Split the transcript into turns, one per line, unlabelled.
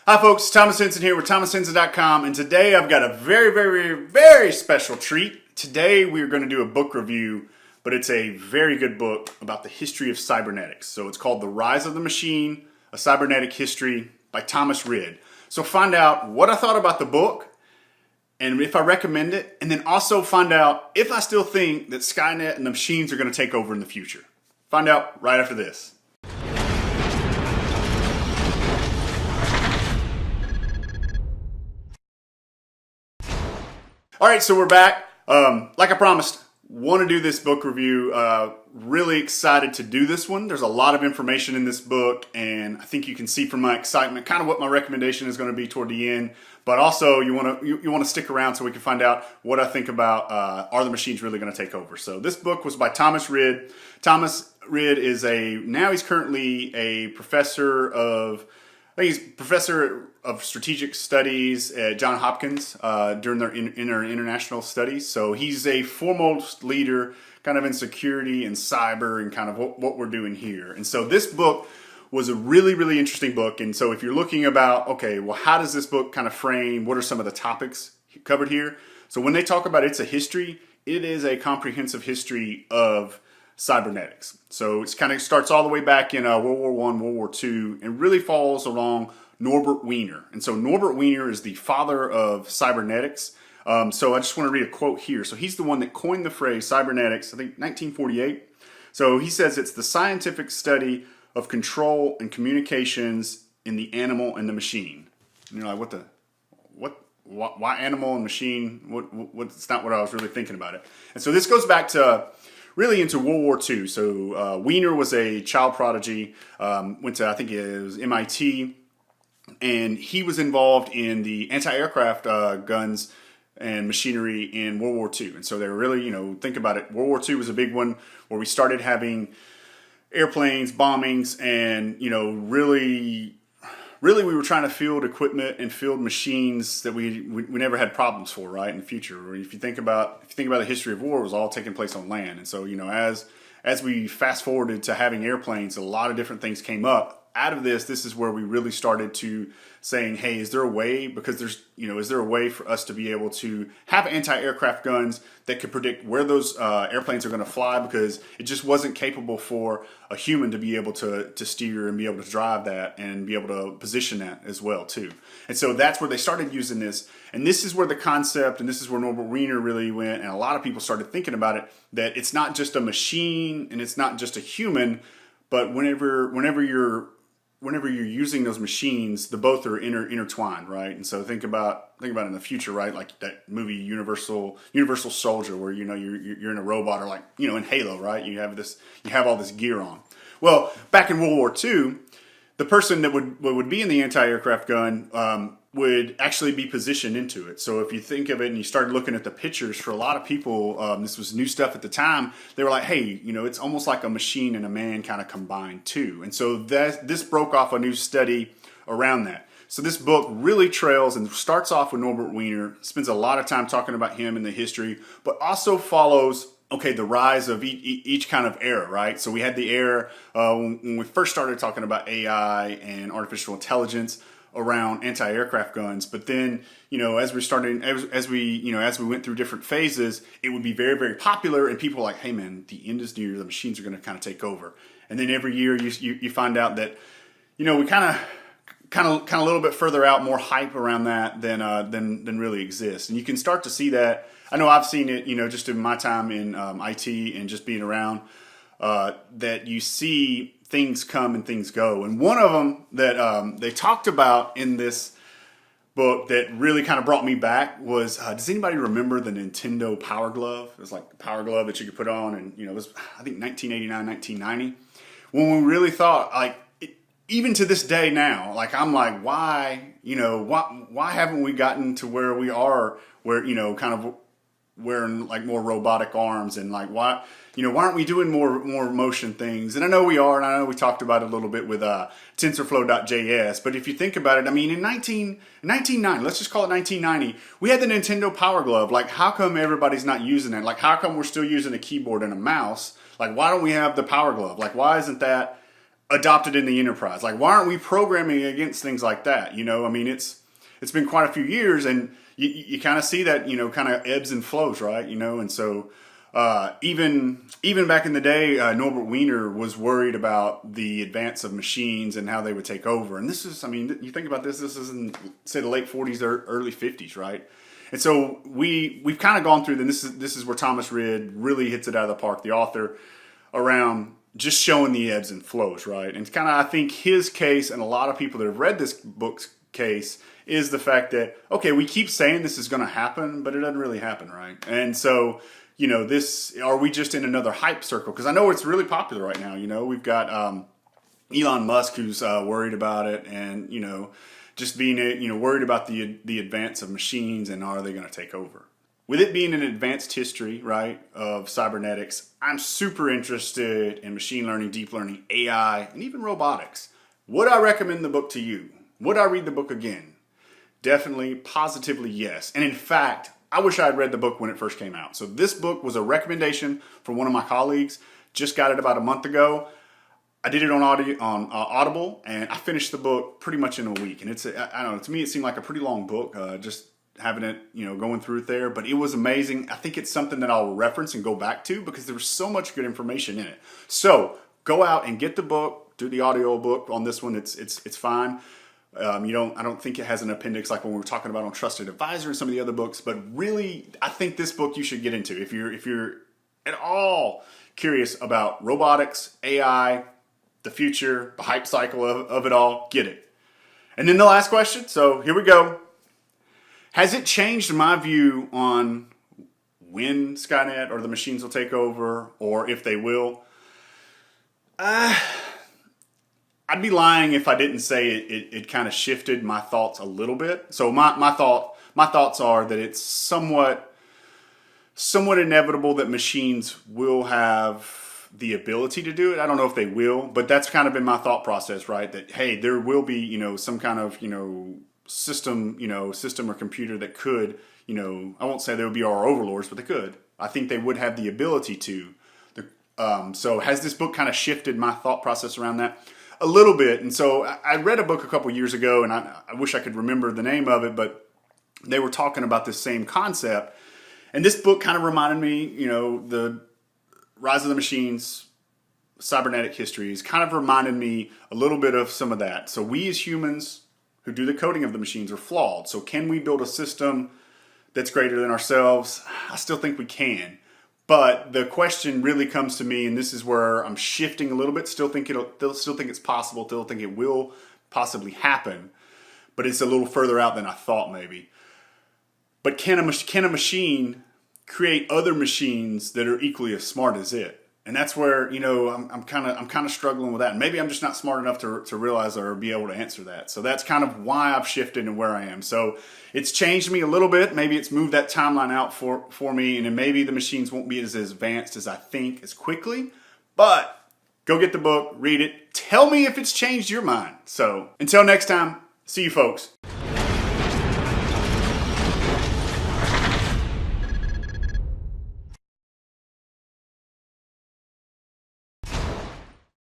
Hi folks, Thomas Henson here with thomashenson.com, and today I've got a very special treat. Today we're going to do a book review, but it's a very good book about the history of cybernetics. So it's called The Rise of the Machine, A Cybernetic History by Thomas Rid. So find out what I thought about the book, and if I recommend it, and then also find out if I still think that Skynet and the machines are going to take over in the future. Find out right after this. All right, so we're back. Like I promised, want to do this book review. Really excited to do this one. There's a lot of information in this book, and I think you can see from my excitement kind of what my recommendation is going to be toward the end. But also, you want to stick around so we can find out what I think about are the machines really going to take over. So this book was by Thomas Rid. Thomas Rid is he's currently a professor of. I think he's professor of strategic studies at Johns Hopkins during their international studies. So he's a foremost leader kind of in security and cyber and kind of what we're doing here. And so this book was a really interesting book. And so if you're looking about, okay, well, how does this book kind of frame, what are some of the topics covered here? So when they talk about it's a history, it is a comprehensive history of cybernetics. So it kind of starts all the way back in World War I, World War II, and really falls along Norbert Wiener. And so Norbert Wiener is the father of cybernetics. So I just want to read a quote here. So he's the one that coined the phrase cybernetics, I think 1948. So he says it's the scientific study of control and communications in the animal and the machine. And you're like, why animal and machine? It's not what I was really thinking about it. And so this goes back to really into World War II. So Wiener was a child prodigy, went to, I think it was MIT, and he was involved in the anti-aircraft guns and machinery in World War II. And so they were really, think about it, World War II was a big one where we started having airplanes, bombings, and, really we were trying to field equipment and field machines that we never had problems for, right, in the future. Or if you think about the history of war, it was all taking place on land. And so, as we fast forwarded to having airplanes, a lot of different things came up. Out of this is where we really started to saying, hey, is there a way, because is there a way for us to be able to have anti-aircraft guns that could predict where those airplanes are going to fly, because it just wasn't capable for a human to be able to steer and be able to drive that and be able to position that as well too. And so that's where they started using this. And this is where the concept, and this is where Norbert Wiener really went, and a lot of people started thinking about it, that it's not just a machine and it's not just a human, but whenever you're using those machines, the both are intertwined, right? And so think about it in the future, right? Like that movie Universal Soldier, where you're in a robot, or like in Halo, right? You have all this gear on. Well, back in World War II, the person that would be in the anti-aircraft gun would actually be positioned into it. So if you think of it and you started looking at the pictures, for a lot of people, this was new stuff at the time, they were like, hey, it's almost like a machine and a man kind of combined too. And so this broke off a new study around that. So this book really trails and starts off with Norbert Wiener, spends a lot of time talking about him and the history, but also follows the rise of each kind of era, right? So we had the era when we first started talking about AI and artificial intelligence around anti-aircraft guns, but then as we went through different phases, it would be very popular, and people were like, hey man, the end is near, the machines are going to kind of take over. And then every year you find out that we kind of a little bit further out, more hype around that than really exists. And you can start to see that. I know I've seen it just in my time in IT and just being around, that you see things come and things go. And one of them that they talked about in this book that really kind of brought me back was, does anybody remember the Nintendo Power Glove? It was like the Power Glove that you could put on, and it was, I think, 1989, 1990. When we really thought, like, even to this day now, like, I'm like, why haven't we gotten to where we are, where, kind of wearing like more robotic arms, and like, why aren't we doing more motion things? And I know we are, and I know we talked about it a little bit with TensorFlow.js, but if you think about it, I mean, in 1990, let's just call it 1990, we had the Nintendo Power Glove. Like, how come everybody's not using it? Like, how come we're still using a keyboard and a mouse? Like, why don't we have the Power Glove? Like, why isn't that adopted in the enterprise? Like, why aren't we programming against things like that? You know, I mean, it's been quite a few years, and you kind of see that, you know, kind of ebbs and flows, right? You know, and so even back in the day, Norbert Wiener was worried about the advance of machines and how they would take over. And this is, I mean, you think about this is in, say, the late 40s or early 50s, right? And so we've kind of gone through, and this is where Thomas Rid really hits it out of the park, the author, around just showing the ebbs and flows, right? And kind of, I think his case, and a lot of people that have read this book's case, is the fact that, okay, we keep saying this is going to happen, but it doesn't really happen, right? And so, you know, are we just in another hype circle? Because I know it's really popular right now. You know, we've got Elon Musk who's worried about it, and, you know, just being, you know, worried about the advance of machines and are they going to take over. With it being an advanced history, right, of cybernetics, I'm super interested in machine learning, deep learning, AI, and even robotics. Would I recommend the book to you? Would I read the book again? Definitely, positively, yes. And in fact, I wish I had read the book when it first came out. So this book was a recommendation from one of my colleagues. Just got it about a month ago. I did it on Audible, and I finished the book pretty much in a week. And I don't know, to me it seemed like a pretty long book, just having it, you know, going through it there. But it was amazing. I think it's something that I'll reference and go back to because there was so much good information in it. So go out and get the book, do the audio book on this one. It's fine. I don't think it has an appendix like when we were talking about on Trusted Advisor and some of the other books, but really, I think this book you should get into if you're at all curious about robotics, AI, the future, the hype cycle of it all. Get it. And then the last question. So here we go. Has it changed my view on when Skynet or the machines will take over, or if they will? I'd be lying if I didn't say it kind of shifted my thoughts a little bit. So my thoughts are that it's somewhat inevitable that machines will have the ability to do it. I don't know if they will, but that's kind of been my thought process, right? That, hey, there will be, you know, some kind of, you know, system or computer that could, you know, I won't say they would be our overlords, but they could. I think they would have the ability to. So has this book kind of shifted my thought process around that? A little bit. And so I read a book a couple years ago, and I wish I could remember the name of it, but they were talking about this same concept. And this book kind of reminded me, you know, the Rise of the Machines, Cybernetic History, has kind of reminded me a little bit of some of that. So we as humans who do the coding of the machines are flawed. So can we build a system that's greater than ourselves? I still think we can. But the question really comes to me, and this is where I'm shifting a little bit. Still think it's possible. Still think it will possibly happen, but it's a little further out than I thought maybe. But can a machine create other machines that are equally as smart as it? And that's where, you know, I'm kind of struggling with that. And maybe I'm just not smart enough to realize or be able to answer that. So that's kind of why I've shifted and where I am. So it's changed me a little bit. Maybe it's moved that timeline out for me. And then maybe the machines won't be as advanced as I think as quickly. But go get the book, read it. Tell me if it's changed your mind. So until next time, see you folks.